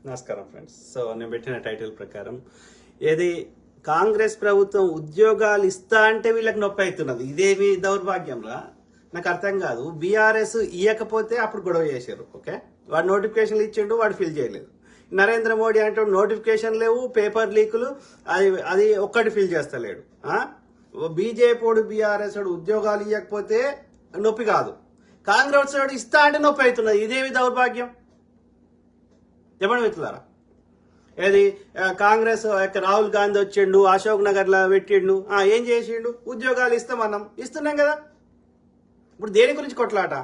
నమస్కారం friends. So నేను పెట్టిన టైటిల్ ప్రకారం ఏది కాంగ్రెస్ ప్రభుత్వం ఉద్యోగాలు ఇస్తా అంటే వీళ్ళకి నొప్పి అవుతున్నది. ఇదేమి దౌర్భాగ్యంలా నాకు అర్థం కాదు. బీఆర్ఎస్ ఇవ్వకపోతే అప్పుడు గొడవ చేశారు. ఓకే, వాడు నోటిఫికేషన్లు ఇచ్చిండు, వాడు ఫిల్ చేయలేదు. నరేంద్ర మోడీ అంటే నోటిఫికేషన్ లేవు, పేపర్ లీకులు, అది ఒక్కటి ఫిల్ చేస్తలేడు. బీజేపీ వాడు బీఆర్ఎస్ వాడు ఉద్యోగాలు ఇవ్వకపోతే నొప్పి కాదు, కాంగ్రెస్ వాడు ఇస్తా అంటే నొప్పి అవుతున్నది. ఇదేమి దౌర్భాగ్యం చెప్పండి మిత్రులారా. ఏది కాంగ్రెస్ రాహుల్ గాంధీ వచ్చిండు, అశోక్ నగర్లో పెట్టిండు, ఏం చేసిండు? ఉద్యోగాలు ఇస్తామన్నాం, ఇస్తున్నాం కదా. ఇప్పుడు దేని గురించి కొట్లాట?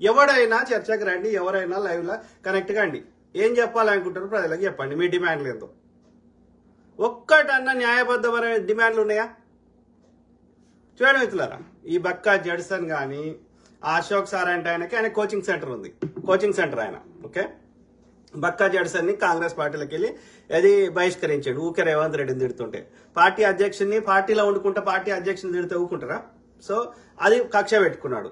ఎవడైనా చర్చకు రండి, ఎవరైనా లైవ్లో కనెక్ట్ కండి. ఏం చెప్పాలనుకుంటారు ప్రజలకు చెప్పండి, మీ డిమాండ్లు ఏందో. ఒక్కటన్నా న్యాయబద్ధమైన డిమాండ్లు ఉన్నాయా? చూడండి మిత్రులారా, ఈ బక్కా జడ్సన్ కానీ అశోక్ సార్ అంటే ఆయన కోచింగ్ సెంటర్ ఉంది, కోచింగ్ సెంటర్ ఆయన. ఓకే, బక్కా జడ్సన్ ని కాంగ్రెస్ పార్టీలోకి వెళ్ళి అది బహిష్కరించాడు. ఊకే రేవంత్ రెడ్డిని తిడుతుంటే పార్టీ అధ్యక్షుడిని పార్టీలో వండుకుంటే పార్టీ అధ్యక్షుని తిడితే ఊకుంటారా? సో అది కక్ష పెట్టుకున్నాడు.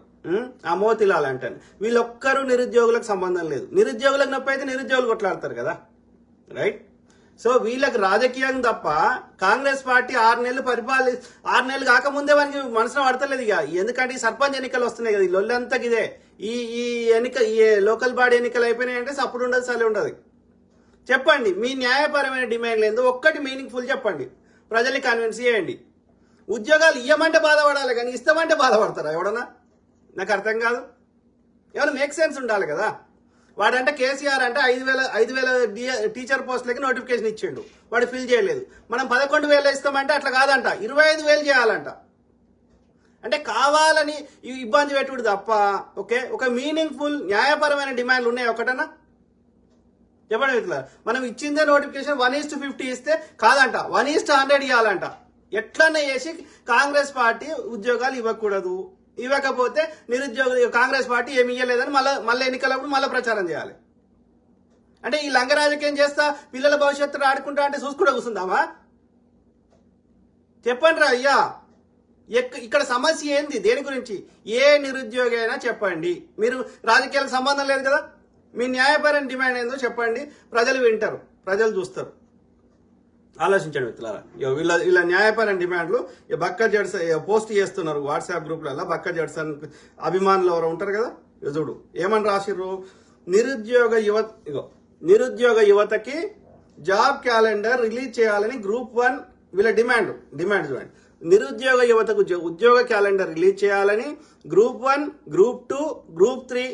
ఆ మోతిలాల్ అంటాను. వీళ్ళొక్కరూ నిరుద్యోగులకు సంబంధం లేదు. నిరుద్యోగులకు నొప్పి అయితే నిరుద్యోగులు కొట్లాడతారు కదా, రైట్? సో వీళ్ళకి రాజకీయం తప్ప కాంగ్రెస్ పార్టీ 6 నెలలు 6 నెలలు కాకముందే వానికి మనసులో పడతలేదు ఇక. ఎందుకంటే ఈ సర్పంచ్ ఎన్నికలు వస్తున్నాయి కదా, ఈ లొల్లంతా ఇదే. ఈ ఎన్నిక, ఈ లోకల్ బాడీ ఎన్నికలు అయిపోయినాయంటే సప్పుడు ఉండదు, సలి ఉండదు. చెప్పండి మీ న్యాయపరమైన డిమాండ్లు ఏందో, ఒక్కటి మీనింగ్ఫుల్ చెప్పండి, ప్రజల్ని కన్విన్స్ చేయండి. ఉద్యోగాలు ఇవ్వమంటే బాధపడాలి కానీ ఇస్తామంటే బాధపడతారా ఎవడన్నా? నాకు అర్థం కాదు. ఏమైనా మేక్ సెన్స్ ఉండాలి కదా. వాడంటే కేసీఆర్ అంటే 5,000 టీచర్ పోస్టులకి నోటిఫికేషన్ ఇచ్చిండు, వాడు ఫిల్ చేయలేదు. మనం 11,000 ఇస్తామంటే అట్లా కాదంట, 25,000 చేయాలంట. అంటే కావాలని ఇబ్బంది పెట్టుడు తప్ప ఓకే, ఒక మీనింగ్ఫుల్ న్యాయపరమైన డిమాండ్లు ఉన్నాయి ఒకటన్నా చెప్పండి ఇట్లా. మనం ఇచ్చిందే నోటిఫికేషన్ 1:50 ఇస్తే కాదంట, 1:100 ఇవ్వాలంట. ఎట్లన్నా చేసి కాంగ్రెస్ పార్టీ ఉద్యోగాలు ఇవ్వకూడదు. ఇవ్వకపోతే నిరుద్యోగులు కాంగ్రెస్ పార్టీ ఏమి ఇవ్వలేదని మళ్ళీ ఎన్నికలప్పుడు మళ్ళీ ప్రచారం చేయాలి. అంటే ఈ లంగ రాజకీయం చేస్తా పిల్లల భవిష్యత్తులో ఆడుకుంటా అంటే చూసుకుంటూ కూర్చుందామా? చెప్పండి రా అయ్యా, ఇక్కడ సమస్య ఏంది? దేని గురించి? ఏ నిరుద్యోగి అయినా చెప్పండి. మీరు రాజకీయాలకు సంబంధం లేదు కదా, మీ న్యాయపరమైన డిమాండ్ ఏందో చెప్పండి. ప్రజలు వింటారు, ప్రజలు చూస్తారు. ఆలోచించండి మిత్రులారా. వీళ్ళ న్యాయపరమైన డిమాండ్లు బక్కా జడ్సన్ పోస్ట్ చేస్తున్నారు వాట్సాప్ గ్రూప్లలో. బక్కా జడ్సన్ అభిమానులు ఎవరు ఉంటారు కదా, చూడు ఏమని రాసిర్రు. నిరుద్యోగ యువతకి జాబ్ క్యాలెండర్ రిలీజ్ చేయాలని గ్రూప్ 1 వీళ్ళ డిమాండ్ చూడండి. నిరుద్యోగ యువతకు ఉద్యోగ క్యాలెండర్ రిలీజ్ చేయాలని గ్రూప్ 1, గ్రూప్ 2, గ్రూప్ 3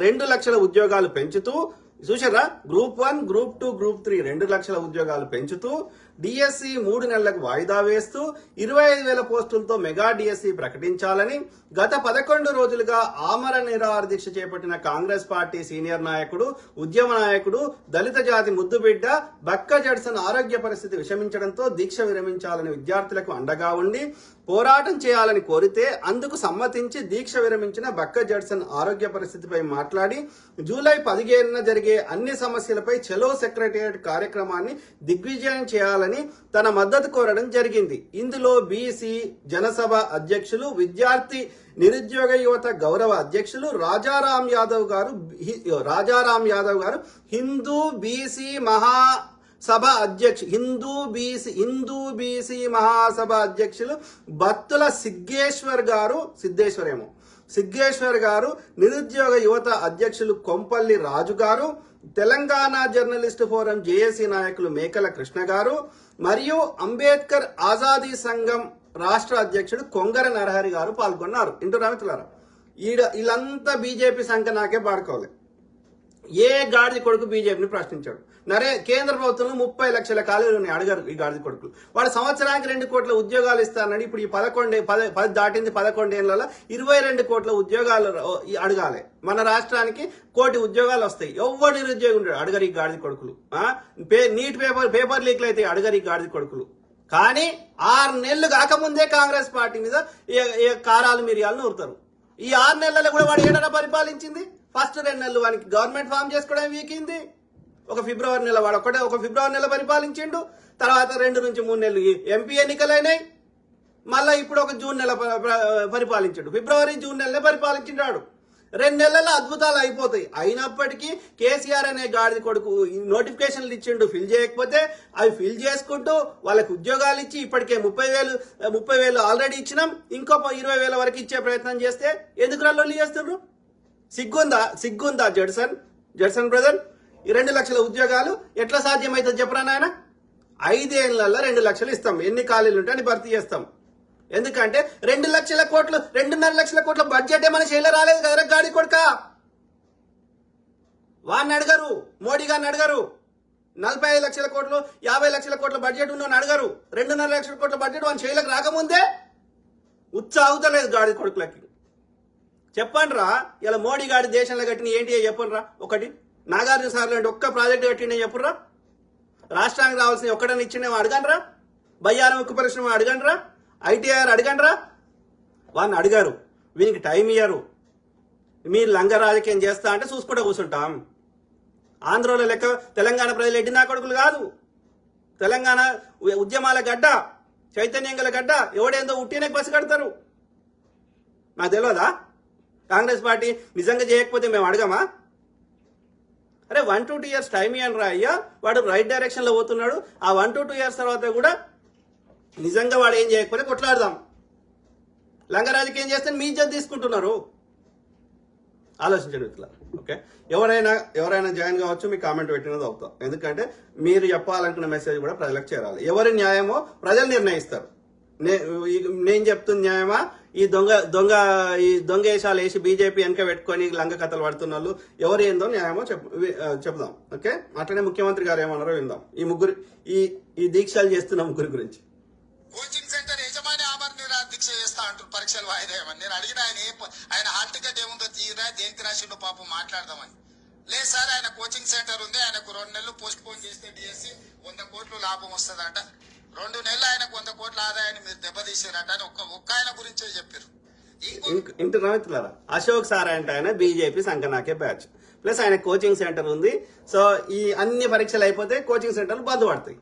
2 లక్షల ఉద్యోగాలు పెంచుతూ, చూసారా, గ్రూప్ 1, గ్రూప్ 2, గ్రూప్ 3 2 లక్షల ఉద్యోగాలు పెంచుతూ, డిఎస్సి 3 నెలలకు వాయిదా వేస్తూ 25,000 పోస్టులతో మెగా డిఎస్సి ప్రకటించాలని గత 11 రోజులుగా ఆమర నిరాహార దీక్ష చేపట్టిన కాంగ్రెస్ పార్టీ సీనియర్ నాయకుడు, ఉద్యమ నాయకుడు, దళిత జాతి ముద్దుబిడ్డ బక్కా జడ్సన్ ఆరోగ్య పరిస్థితి విషమించడంతో దీక్ష విరమించాలని విద్యార్థులకు అండగా ఉండి పోరాటం చేయాలని కోరితే అందుకు సమ్మతించి దీక్ష విరమించిన బక్కా జడ్సన్ ఆరోగ్య పరిస్థితిపై మాట్లాడి జూలై 15న జరిగే అన్ని సమస్యలపై చలో సెక్రటేరియట్ కార్యక్రమాన్ని దిగ్విజయం చేయాలని తన మద్దతు కోరడం జరిగింది. ఇందులో బీసీ జనసభ అధ్యక్షులు, విద్యార్థి నిరుద్యోగ యువత గౌరవ అధ్యక్షులు రాజారాం యాదవ్ గారు, హిందూ బీసీ మహాసభ అధ్యక్షులు బత్తుల సిగ్గేశ్వర్ గారు, నిరుద్యోగ యువత అధ్యక్షులు కొంపల్లి రాజు గారు, తెలంగాణ జర్నలిస్ట్ ఫోరం జేఏసీ నాయకులు మేకల కృష్ణ గారు మరియు అంబేద్కర్ ఆజాదీ సంఘం రాష్ట్ర అధ్యక్షుడు కొంగర నరహరి గారు పాల్గొన్నారు. ఇంటూ మిత్రులారా, వీళ్ళంతా బీజేపీ సంఖ్య నాకే పాడుకోవాలి. ఏ గాడిద కొడుకు బీజేపీని ప్రశ్నించాడు? కేంద్ర ప్రభుత్వంలో 30 లక్షల ఖాళీలు ఉన్నాయి, అడగారు ఈ గాడిద కొడుకులు. వాడు సంవత్సరానికి 2 కోట్ల ఉద్యోగాలు ఇస్తానని ఇప్పుడు ఈ 10 దాటింది, 11 ఏళ్లలో 22 కోట్ల ఉద్యోగాలు అడగాలి. మన రాష్ట్రానికి 1 కోటి ఉద్యోగాలు వస్తాయి. ఎవరు నిరుద్యోగి ఉంటాడు? అడగరు ఈ గాడిద కొడుకులు. నీట్ పేపర్ లీక్లు అయితే అడగరు ఈ గాడిద కొడుకులు. కానీ 6 నెలలు కాకముందే కాంగ్రెస్ పార్టీ మీద కారాలు మిరియాలు నూరుతారు. ఈ 6 నెలల్లో కూడా వాడు ఏడన్నా పరిపాలించింది? ఫస్ట్ 2 నెలలు వానికి గవర్నమెంట్ ఫామ్ చేసుకోవడం వీకింది. ఒక ఫిబ్రవరి నెల పరిపాలించిండు. తర్వాత 2 నుంచి 3 నెలలు ఎంపీ ఎన్నికలైనాయి. మళ్ళీ ఇప్పుడు ఒక జూన్ నెల పరిపాలించాడు. ఫిబ్రవరి జూన్ నెలనే పరిపాలించిండాడు. 2 నెలల అద్భుతాలు అయిపోతాయి. అయినప్పటికీ కేసీఆర్ అనే గాడిద కొడుకు నోటిఫికేషన్లు ఇచ్చిండు, ఫిల్ చేయకపోతే అవి ఫిల్ చేసుకుంటూ వాళ్ళకి ఉద్యోగాలు ఇచ్చి ఇప్పటికే 30,000 ఆల్రెడీ ఇచ్చినాం, ఇంకో 20,000 వరకు ఇచ్చే ప్రయత్నం చేస్తే ఎందుకు రల్లొల్లి చేస్తున్నారు? సిగ్గుందా జడ్సన్ బ్రదర్? ఈ 2 లక్షల ఉద్యోగాలు ఎట్లా సాధ్యమవుతుంది చెప్పరా నాయన? 5 ఏళ్లలో 2 లక్షలు ఇస్తాం, ఎన్ని ఖాళీలు ఉంటే అని భర్తీ చేస్తాం. ఎందుకంటే 2 లక్షల కోట్లు 2.5 లక్షల కోట్ల బడ్జెట్ మన చేయాల రాలేదు కదరా గాడి కొడుక. వాడిని అడగరు, మోడీ గారిని అడగరు. 45 లక్షల కోట్లు 50 లక్షల కోట్ల బడ్జెట్ ఉన్న అడగరు. 2.5 లక్షల కోట్ల బడ్జెట్ మన చేయలకు రాకముందే ఉత్సాహుతలేదు గాడి కొడుకులకి. చెప్పండి రా, ఇలా మోడీ గాడి దేశంలో కట్టిన ఏంటి చెప్పండి రా. ఒకటి నాగార్జున సార్లు అంటే ఒక్క ప్రాజెక్టు కట్టిండే చెప్పుర్రా. రాష్ట్రానికి రావాల్సిన ఒక్కడని ఇచ్చిండేమో అడగండ్రా. బయ్యారం ఉక్కు పరిశ్రమ అడగండ్రా. ITR అడగండ్రా. వాడిని అడిగారు, వీనికి టైం ఇయ్యరు. మీరు లంగ రాజకీయం చేస్తా అంటే చూసుకుంటూ కూర్చుంటాం. ఆంధ్రలో లెక్క తెలంగాణ ప్రజలు ఎడ్డి నా కొడుకులు కాదు. తెలంగాణ ఉద్యమాల గడ్డ, చైతన్యం గల గడ్డ. ఎవడేందో ఉట్టినే బస్సు కడతారు. నాకు తెలియదా? కాంగ్రెస్ పార్టీ నిజంగా చేయకపోతే మేము అడగమా? అరే 1 to 2 years టైం ఇవ్వండి రా అయ్యా. వాడు రైట్ డైరెక్షన్ లో పోతున్నాడు. ఆ 1 to 2 years తర్వాత కూడా నిజంగా వాడు ఏం చేయకపోతే కొట్లాడదాం. లంగ రాజకీయం చేస్తే మీ ఇజ్జత్ తీసుకుంటున్నారు. ఆలోచించండి ఇట్లా. ఓకే, ఎవరైనా జాయిన్ కావచ్చు, మీ కామెంట్ పెట్టినది అవుతాం. ఎందుకంటే మీరు చెప్పాలనుకున్న మెసేజ్ కూడా ప్రజలకు చేరాలి. ఎవరి న్యాయమో ప్రజలు నిర్ణయిస్తారు. నేను చెప్తున్న న్యాయమా, ఈ దొంగ వేషాలు వేసి బీజేపీ వెనక పెట్టుకొని లంగ కథలు పడుతున్న వాళ్ళు ఎవరు ఏందో న్యాయమో చెప్దాం. ఓకే, అట్లనే ముఖ్యమంత్రి గారు ఏమన్నారో విందాం. ఈ దీక్షలు చేస్తున్న ముగ్గురు గురించి. కోచింగ్ సెంటర్ యజమాని ఆమరణ దీక్ష చేస్తా అంటారు, పరీక్షలు వాయిదా ఏమని. నేను అడిగిన ఆయన హాల్ టికెట్ ఏముందో తీరా, దేనికి రాసిండో పాపం మాట్లాడదామని. లేదు సార్, ఆయన కోచింగ్ సెంటర్ ఉంది, ఆయనకు 2 నెలలు పోస్ట్ పోన్ చేస్తే డిఎస్సి 100 కోట్లు లాభం వస్తుందట. 2 నెలలు ఆయనకు 100 కోట్ల ఆదాయాన్ని మీరు దెబ్బతీసారట అని ఒక్క ఆయన గురించే చెప్పారు. ఇంటున్నారా? అశోక్ సార్ అంటే ఆయన బీజేపీ సంకనాకే బ్యాచ్. ప్లస్ ఆయన కోచింగ్ సెంటర్ ఉంది. సో ఈ అన్ని పరీక్షలు అయిపోతే కోచింగ్ సెంటర్లు బంద్ పడతాయి.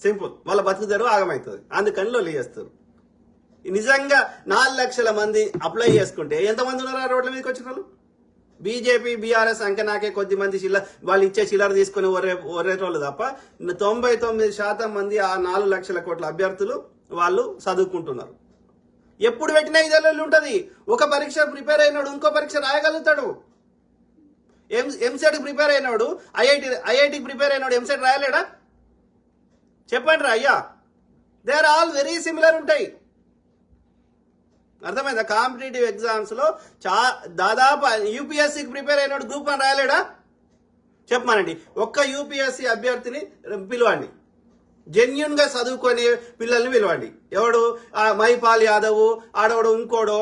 సింపుల్, వాళ్ళ బతుకుదారు ఆగమవుతుంది. అందుకని లొల్లి చేస్తారు. నిజంగా 4 లక్షల మంది అప్లై చేసుకుంటే ఎంతమంది ఉన్నారు ఆ రోడ్ల మీదకి వచ్చిన వాళ్ళు? బీజేపీ బీఆర్ఎస్ అంకనాకే కొద్ది మంది వాళ్ళు ఇచ్చే చిల్లర తీసుకుని ఒరేటోళ్ళు తప్ప 99% మంది ఆ 4 లక్షల కోట్ల అభ్యర్థులు వాళ్ళు చదువుకుంటున్నారు. ఎప్పుడు పెట్టినా ఇదే ఉంటది. ఒక పరీక్ష ప్రిపేర్ అయినాడు ఇంకో పరీక్ష రాయగలుగుతాడు. ఎంసెట్ ప్రిపేర్ అయినాడు ఐఐటికి ప్రిపేర్ అయినాడు ఎంసెట్ రాయలేడా? చెప్పండి రా అయ్యా. They are all very similar ఉంటాయి. అర్థమైందా? కాంపిటేటివ్ ఎగ్జామ్స్ లో దాదాపు యూపీఎస్సీకి ప్రిపేర్ అయినాడు గ్రూప్ 1 రాయలేడా? చెప్పమానండి. ఒక్క యూపీఎస్సీ అభ్యర్థిని పిలవండి, జెన్యున్ గా చదువుకునే పిల్లల్ని పిలవండి. ఎవడు మైపాల్ యాదవ్ ఆడవడు ఇంకోడో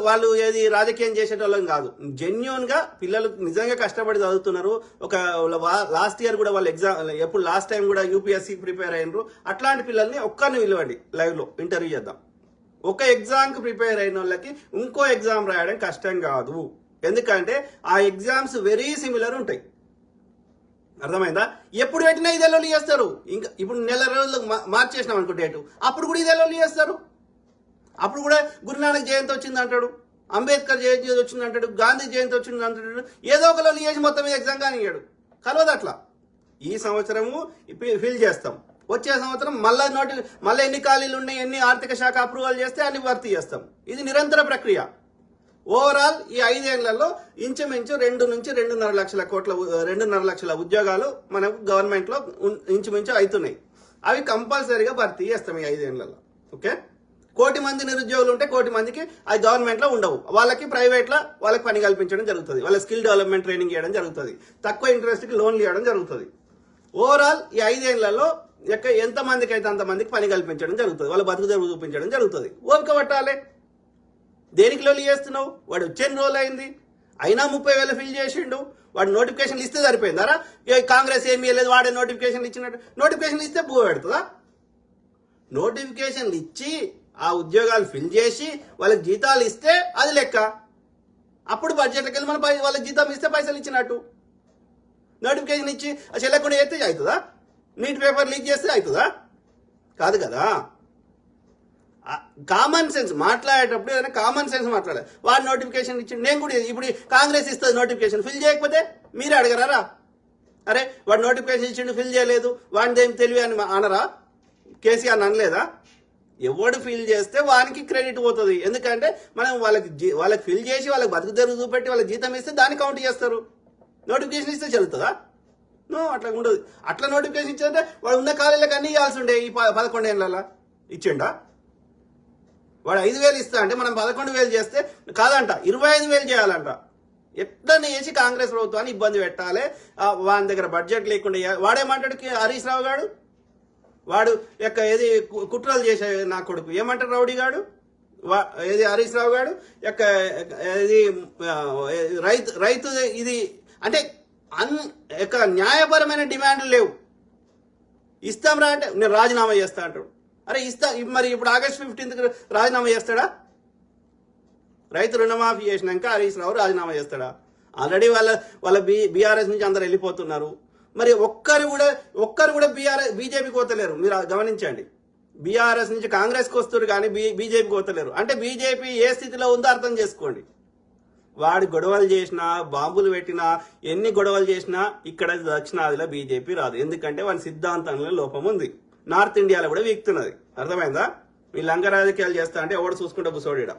వాళ్ళు ఏది రాజకీయం చేసేటోళ్ళం కాదు. జెన్యున్ గా పిల్లలు నిజంగా కష్టపడి చదువుతున్నారు. ఒక లాస్ట్ ఇయర్ కూడా వాళ్ళు ఎప్పుడు లాస్ట్ టైం కూడా యూపీఎస్సీ ప్రిపేర్ అయినరు. అట్లాంటి పిల్లల్ని ఒక్కరిని పిలవండి, లైవ్ లో ఇంటర్వ్యూ చేద్దాం. ఒక ఎగ్జామ్ కి ప్రిపేర్ అయిన వాళ్ళకి ఇంకో ఎగ్జామ్ రాయడం కష్టం కాదు. ఎందుకంటే ఆ ఎగ్జామ్స్ వెరీ సిమిలర్ ఉంటాయి. అర్థమైందా? ఎప్పుడు పెట్టినా ఇదే లొల్లి చేస్తారు. ఇంకా ఇప్పుడు నెల రోజులు మార్చేసినాం అనుకో డేటు, అప్పుడు కూడా ఇదే లొల్లి చేస్తారు. అప్పుడు కూడా గురునానక్ జయంతి వచ్చింది అంటాడు, అంబేద్కర్ జయంతి వచ్చింది అంటాడు, గాంధీ జయంతి వచ్చింది అంటాడు. ఏదో ఒక లొల్లి చేసి మొత్తం మీద ఎగ్జామ్ కానీ ఇయ్యాడు. కలవదు అట్లా. ఈ సంవత్సరము ఫిల్ చేస్తాం, వచ్చే సంవత్సరం మళ్ళీ ఎన్ని ఖాళీలు ఉన్నాయి, ఎన్ని ఆర్థిక శాఖ అప్రూవల్ చేస్తే అన్ని భర్తీ చేస్తాం. ఇది నిరంతర ప్రక్రియ. ఓవరాల్ ఈ 5 ఏళ్లలో ఇంచుమించు 2 నుంచి 2.5 లక్షల ఉద్యోగాలు మనకు గవర్నమెంట్ లో ఇంచుమించు అవుతున్నాయి. అవి కంపల్సరీగా భర్తీ చేస్తాం ఈ 5 ఏళ్లలో. ఓకే, 1 కోటి మంది నిరుద్యోగులు ఉంటే 1 కోటి మందికి అది గవర్నమెంట్ లో ఉండవు. వాళ్ళకి ప్రైవేట్ లో వాళ్ళకి పని కల్పించడం జరుగుతుంది. వాళ్ళ స్కిల్ డెవలప్మెంట్ ట్రైనింగ్ ఇవ్వడం జరుగుతుంది. తక్కువ ఇంట్రెస్ట్ కి లోన్లు ఇవ్వడం జరుగుతుంది. ఓవరాల్ ఈ 5 ఏళ్లలో ఎంత మందికి అయితే అంతమందికి పని కల్పించడం జరుగుతుంది. వాళ్ళ బతుకు తెరువు చూపించడం జరుగుతుంది. ఓపిక పట్టాలి. దేనికి లొల్లి చేస్తున్నావు? వాడు వచ్చే రోజులు అయింది, అయినా 30,000 ఫిల్ చేసిండు. వాడు నోటిఫికేషన్లు ఇస్తే సరిపోయిందారా? కాంగ్రెస్ ఏమీ లేదు, వాడే నోటిఫికేషన్లు ఇచ్చినట్టు. నోటిఫికేషన్లు ఇస్తే బువ్వ పెడుతుందా? నోటిఫికేషన్లు ఇచ్చి ఆ ఉద్యోగాలు ఫిల్ చేసి వాళ్ళకి జీతాలు ఇస్తే అది లెక్క. అప్పుడు బడ్జెట్కి వెళ్ళి మనం వాళ్ళకి జీతం ఇస్తే పైసలు ఇచ్చినట్టు. నోటిఫికేషన్ ఇచ్చి చెల్లకుండా చేస్తే అవుతుందా? నీట్ పేపర్ లీక్ చేస్తే అవుతుందా? కాదు కదా. కామన్ సెన్స్ మాట్లాడేటప్పుడు ఏదైనా కామన్ సెన్స్ మాట్లాడాలి. వాడు నోటిఫికేషన్ ఇచ్చి నేను కూడా ఇప్పుడు కాంగ్రెస్ ఇస్తుంది నోటిఫికేషన్, ఫిల్ చేయకపోతే మీరే అడగరారా? అరే వాడు నోటిఫికేషన్ ఇచ్చిండు ఫిల్ చేయలేదు, వాడిని ఏం తెలివి అని అనరా? కేసీఆర్ అనలేదా? ఎవడు ఫిల్ చేస్తే వానికి క్రెడిట్ పోతుంది. ఎందుకంటే మనం వాళ్ళకి ఫిల్ చేసి వాళ్ళకి బతుకు తెరువు చూపెట్టి వాళ్ళకి జీతం ఇస్తే దాన్ని కౌంట్ చేస్తారు. నోటిఫికేషన్ ఇస్తే చెల్లుతుందా? నో, అట్లా ఉండదు. అట్లా నోటిఫికేషన్ ఇచ్చారంటే వాడు ఉన్న కాలేజీలకు అన్నీ ఇవ్వాల్సి ఉండే. ఈ 11 ఏళ్ళ ఇచ్చిండా? వాడు 5,000 ఇస్తా అంటే మనం 11,000 చేస్తే కాదంట 25,000 చేయాలంట. ఎట్లా చేసి కాంగ్రెస్ ప్రభుత్వాన్ని ఇబ్బంది పెట్టాలి. వాని దగ్గర బడ్జెట్ లేకుండా వాడేమంటాడు హరీష్ రావు గారు, వాడు యొక్క ఏది కుట్రలు చేసే నా కొడుకు ఏమంటారు రౌడీ గాడు, ఏది హరీష్ రావు గారు యొక్క ఇది రైతు ఇది అంటే యొక్క న్యాయపరమైన డిమాండ్లు లేవు. ఇస్తాంరా అంటే నేను రాజీనామా చేస్తా అంటాడు. అరే ఇస్తా, మరి ఇప్పుడు ఆగస్ట్ 15th రాజీనామా చేస్తాడా? రైతు రుణమాఫీ చేసినాక హరీష్ రావు రాజీనామా చేస్తాడా? ఆల్రెడీ వాళ్ళ బీఆర్ఎస్ నుంచి అందరు వెళ్ళిపోతున్నారు. మరి ఒక్కరు కూడా బీజేపీకి పోతలేరు. మీరు గమనించండి, బీఆర్ఎస్ నుంచి కాంగ్రెస్కి వస్తారు కానీ బీజేపీకి పోతలేరు. అంటే బీజేపీ ఏ స్థితిలో ఉందో అర్థం చేసుకోండి. వాడు గొడవలు చేసినా, బాంబులు పెట్టినా, ఎన్ని గొడవలు చేసినా ఇక్కడ దక్షిణాదిలో బీజేపీ రాదు. ఎందుకంటే వాని సిద్ధాంతంలో లోపం ఉంది. నార్త్ ఇండియాలో కూడా వీక్తున్నది. అర్థమైందా? ఈ లంక రాజకీయాలు చేస్తా అంటే ఎవడు చూసుకుంటే కూర్చోడిడ.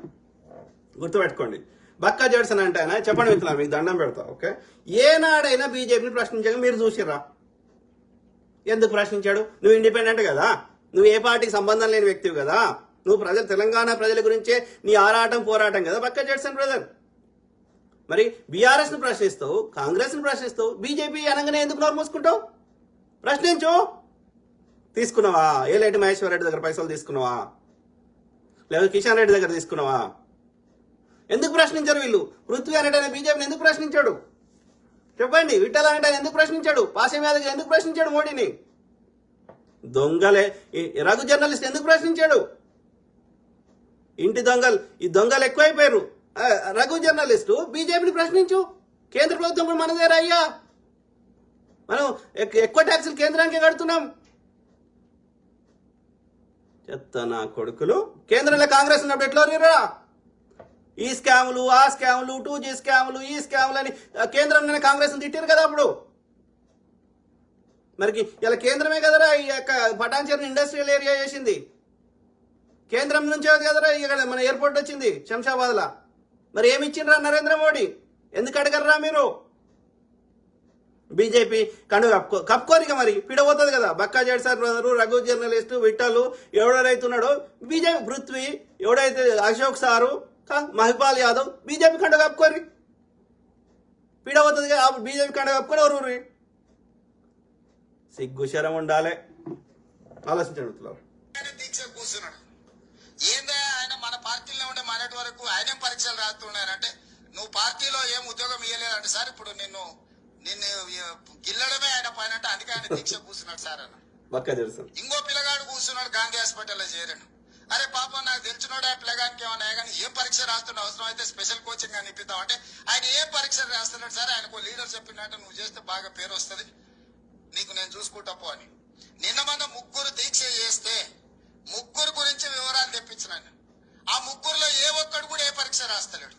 గుర్తుపెట్టుకోండి. బక్కా జడ్సన్ అంటే ఆయన చెప్పండి మిత్రులా, మీకు దండం పెడతా. ఓకే, ఏనాడైనా బీజేపీని ప్రశ్నించగా మీరు చూసిర్రా? ఎందుకు ప్రశ్నించాడు? నువ్వు ఇండిపెండెంట్ కదా, నువ్వు ఏ పార్టీకి సంబంధం లేని వ్యక్తివి కదా, నువ్వు తెలంగాణ ప్రజల గురించే నీ ఆరాటం పోరాటం కదా బక్కా జడ్సన్ బ్రదర్. మరి బీఆర్ఎస్ ను ప్రశ్నిస్తావు, కాంగ్రెస్ ను ప్రశ్నిస్తావు, బీజేపీ అనగానే ఎందుకు నోరు మూసుకుంటావు? ప్రశ్నించు. తీసుకున్నావా? ఏలేటి మహేశ్వర్ రెడ్డి దగ్గర పైసలు తీసుకున్నావా? లేదా కిషన్ రెడ్డి దగ్గర తీసుకున్నావా? ఎందుకు ప్రశ్నించారు వీళ్ళు? పృథ్వీ అనేటైనా బీజేపీని ఎందుకు ప్రశ్నించాడు చెప్పండి? విఠల్ అనేటైనా ఎందుకు ప్రశ్నించాడు? పాశం యాదవ్ ఎందుకు ప్రశ్నించాడు మోడీని? దొంగలే. రఘు జర్నలిస్ట్ ఎందుకు ప్రశ్నించాడు? ఇంటి దొంగలు, ఈ దొంగలు ఎక్కువైపోయారు. రఘు జర్నలిస్టు బీజేపీని ప్రశ్నించు. కేంద్ర ప్రభుత్వం కూడా మనదేరా అయ్యా, మనం ఎక్కువ ట్యాక్సులు కేంద్రానికే కడుతున్నాం. చెత్త నా కొడుకులు. కేంద్రంలో కాంగ్రెస్ ఉన్నప్పుడు ఎట్లా రీరా? ఈ స్కాములు, ఆ స్కాములు, 2G స్కాములు, ఈ స్కాములు అని కేంద్రంలోనే కాంగ్రెస్ తిట్టారు కదా అప్పుడు. మరి ఇలా కేంద్రమే కదరా ఈ యొక్క పటాన్చెరుని ఇండస్ట్రియల్ ఏరియా చేసింది. కేంద్రం నుంచే కదరా ఇక్కడ మన ఎయిర్పోర్ట్ వచ్చింది శంషాబాద్లా. మరి ఏమి ఇచ్చిండ్రా నరేంద్ర మోడీ? ఎందుకు అడగర్రా మీరు? బీజేపీ కండు కప్పుకోరిక మరి పిడబోతుంది కదా. Bakka Judson brother, Raghu journalist, Vittal, ఎవడైతున్నాడో బీజేపీ, పృథ్వీ, ఎవడైతే అశోక్ సారు, మహిపాల్ యాదవ్ బీజేపీ కండు కప్పుకోరి పిడబోతుంది కదా. బీజేపీ కండు కప్పుకొని ఎవరు సిగ్గు శరం ఉండాలి. ఆలోచించండి. దీక్ష కూర్చున్నాడు. ఏందా ఆయన మన పార్టీలో ఉండే మనటి వరకు ఆయన పరీక్షలు రాస్తున్నారంటే నువ్వు పార్టీలో ఏం ఉద్యోగం ఇవ్వలేదంటే సార్ ఇప్పుడు నిన్ను గిల్లడమే ఆయన పైన అంటే అందుకే ఆయన దీక్ష కూర్చున్నాడు సార్ అన్న. ఇంకో పిల్లగాడు కూర్చున్నాడు గాంధీ హాస్పిటల్లో చేరాడు. అరే పాపం నాకు తెలిసినోడు ఆ పిల్లగానికి ఏమన్నా కానీ ఏం పరీక్ష రాస్తున్న అవసరం అయితే స్పెషల్ కోచింగ్ అని ఇప్పిద్దాం అంటే ఆయన ఏం పరీక్ష రాస్తున్నాడు సార్, ఆయనకు లీడర్ చెప్పినట్టు నువ్వు చేస్తే బాగా పేరు వస్తుంది, నీకు నేను చూసుకుంటా పో అని. నిన్న మన 3 దీక్ష చేస్తే 3 గురించి వివరాలు తెప్పించినాను. ఆ 3లో ఏ ఒక్కడు కూడా ఏ పరీక్ష రాస్తలేడు.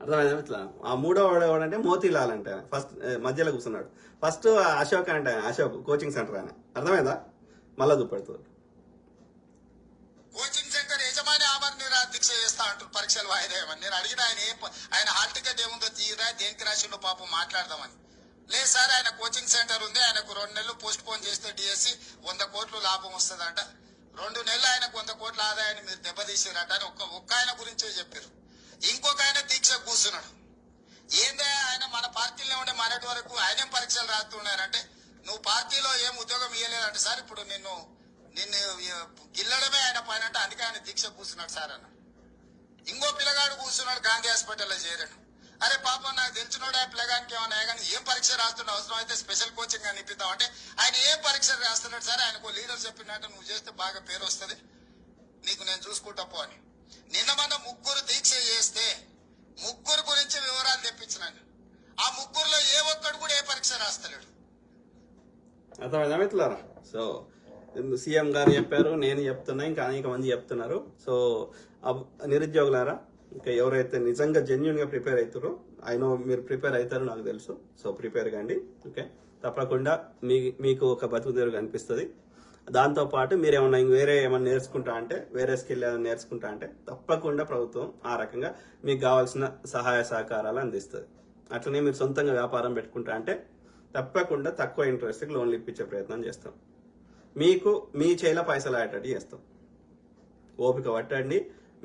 అర్థమైందా ఇట్లా? ఆ 3వ ఎవడంటే మోతీలాల్ అంటే ఫస్ట్ మధ్యలో కూర్చున్నాడు. ఫస్ట్ అశోక్ అంటే అశోక్ కోచింగ్ సెంటర్ ఆయన. అర్థమైందా? మళ్ళా చూపెడుతుంది. కోచింగ్ సెంటర్ యజమాని ఆమరణ దీక్ష చేస్తా అంటారు పరీక్షలు వాయిదా ఏమని. నేను అడిగిన ఆయన హాల్ టికెట్ ఏముందో తీయరా, దేనికి రాసిండో పాపం మాట్లాడదామని. లేదు సార్ ఆయన కోచింగ్ సెంటర్ ఉంది, ఆయనకు 2 నెలలు పోస్ట్ పోన్ చేస్తే డిఎస్సి 100 కోట్లు లాభం వస్తుందంట, 2 నెలలు ఆయనకు 100 కోట్ల ఆదాయాన్ని మీరు దెబ్బతీసారట అని ఒక్క ఆయన గురించే చెప్పారు. ఇంకొక ఆయన దీక్ష కూర్చున్నాడు. ఏందే ఆయన మన పార్టీలో ఉండే మనటి వరకు ఆయనేం పరీక్షలు రాస్తున్నారంటే నువ్వు పార్టీలో ఏం ఉద్యోగం ఇవ్వలేదంటే సార్ ఇప్పుడు నిన్ను గిల్లడమే ఆయన పైన అంటే అందుకే ఆయన దీక్ష కూర్చున్నాడు సార్ అన్న. ఇంకో పిల్లగాడు కూర్చున్నాడు గాంధీ హాస్పిటల్లో చేరాడు. అరే పాపం నాకు తెలిసినోడు ఆ పిల్లగానికి ఏమన్నా కానీ ఏం పరీక్ష రాస్తున్న అవసరం అయితే స్పెషల్ కోచింగ్ అని ఇప్పిద్దాం అంటే ఆయన ఏం పరీక్ష రాస్తున్నాడు సార్, ఆయనకు లీడర్ చెప్పినట్టు నువ్వు చేస్తే బాగా పేరు వస్తుంది, నీకు నేను చూసుకుంటా పో అని. నిన్న మన 3 దీక్ష చేస్తే 3 గురించి వివరాలు తెప్పించినాను. ఆ 3లో ఏ ఒక్కడు కూడా ఏ పరీక్ష రాస్తలేడు. అర్థమైందా మిత్రులారా? సో సీఎం గారు చెప్పారు, నేను చెప్తున్నా, ఇంకా అనేక మంది చెప్తున్నారు. సో నిరుద్యోగులారా, ఇంకా ఎవరైతే నిజంగా జెన్యున్ గా ప్రిపేర్ అవుతారో, నో మీరు ప్రిపేర్ అవుతారో నాకు తెలుసు. సో ప్రిపేర్ కండి. ఓకే, తప్పకుండా మీకు ఒక బతుకు తెరువు కనిపిస్తుంది. దాంతోపాటు మీరు ఏమన్నా వేరే ఏమన్నా నేర్చుకుంటా అంటే, వేరే స్కిల్ ఏమైనా నేర్చుకుంటా అంటే తప్పకుండా ప్రభుత్వం ఆ రకంగా మీకు కావాల్సిన సహాయ సహకారాలు అందిస్తుంది. అట్లనే మీరు సొంతంగా వ్యాపారం పెట్టుకుంటా అంటే తప్పకుండా తక్కువ ఇంట్రెస్ట్కి లోన్లు ఇప్పించే ప్రయత్నం చేస్తాం. మీకు మీ చేయిలో పైసలు అయ్యేటట్టు చేస్తాం. ఓపిక పట్టండి.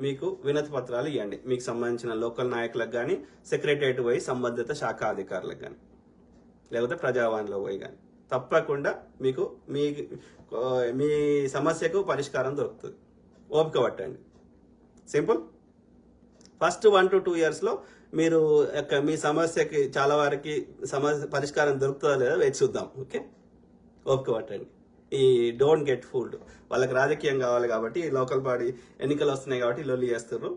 మీకు వినతి పత్రాలు ఇవ్వండి, మీకు సంబంధించిన లోకల్ నాయకులకు కానీ, సెక్రటరియట్ పోయి సంబంధిత శాఖ అధికారులకు కానీ, లేకపోతే ప్రజావాణిలో పోయి కానీ తప్పకుండా మీకు మీ సమస్యకు పరిష్కారం దొరుకుతుంది. ఓపిక పట్టండి. సింపుల్. ఫస్ట్ 1 to 2 years లో మీరు మీ సమస్యకి చాలా వారికి సమస్య పరిష్కారం దొరుకుతుందా లేదా వేచి చూద్దాం. ఓకే, ఓపిక పట్టండి. ఈ డోంట్ గెట్ ఫూల్డ్. వాళ్ళకి రాజకీయం కావాలి కాబట్టి, లోకల్ బాడీ ఎన్నికలు వస్తున్నాయి కాబట్టి లొల్లి చేస్తారు.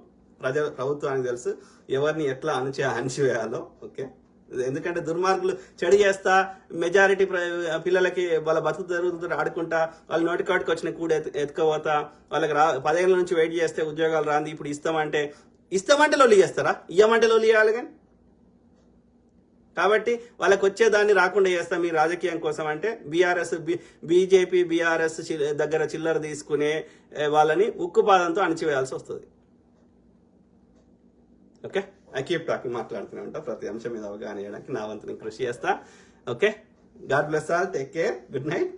ప్రభుత్వానికి తెలుసు ఎవరిని ఎట్లా అణిచివేయాలో. ఓకే, ఎందుకంటే దుర్మార్గులు చెడు చేస్తా మెజారిటీ పిల్లలకి వాళ్ళ బతుకు జరుగుతుంటే ఆడుకుంటా, వాళ్ళ నోటికాడికి వచ్చిన కూడా ఎత్తుకపోతా, వాళ్ళకి 10 ఏళ్ళ నుంచి వెయిట్ చేస్తే ఉద్యోగాలు రాంది, ఇప్పుడు ఇస్తామంటే లొల్లి చేస్తారా? ఇయ్యమంటే లొల్లి చేయాలి కానీ. కాబట్టి వాళ్ళకి వచ్చేదాన్ని రాకుండా చేస్తాం మీ రాజకీయం కోసం అంటే, బీజేపీ బీఆర్ఎస్ దగ్గర చిల్లర తీసుకునే వాళ్ళని ఉక్కుపాదంతో అణిచివేయాల్సి వస్తుంది. ఓకే, ఐ కీప్ టాకింగ్, మాట్లాడుతూనే ఉంటా. ప్రతి అంశం మీద అవగాహన చేయడానికి నా వంతు నేను కృషి చేస్తా. Okay, God bless all, take care, good night.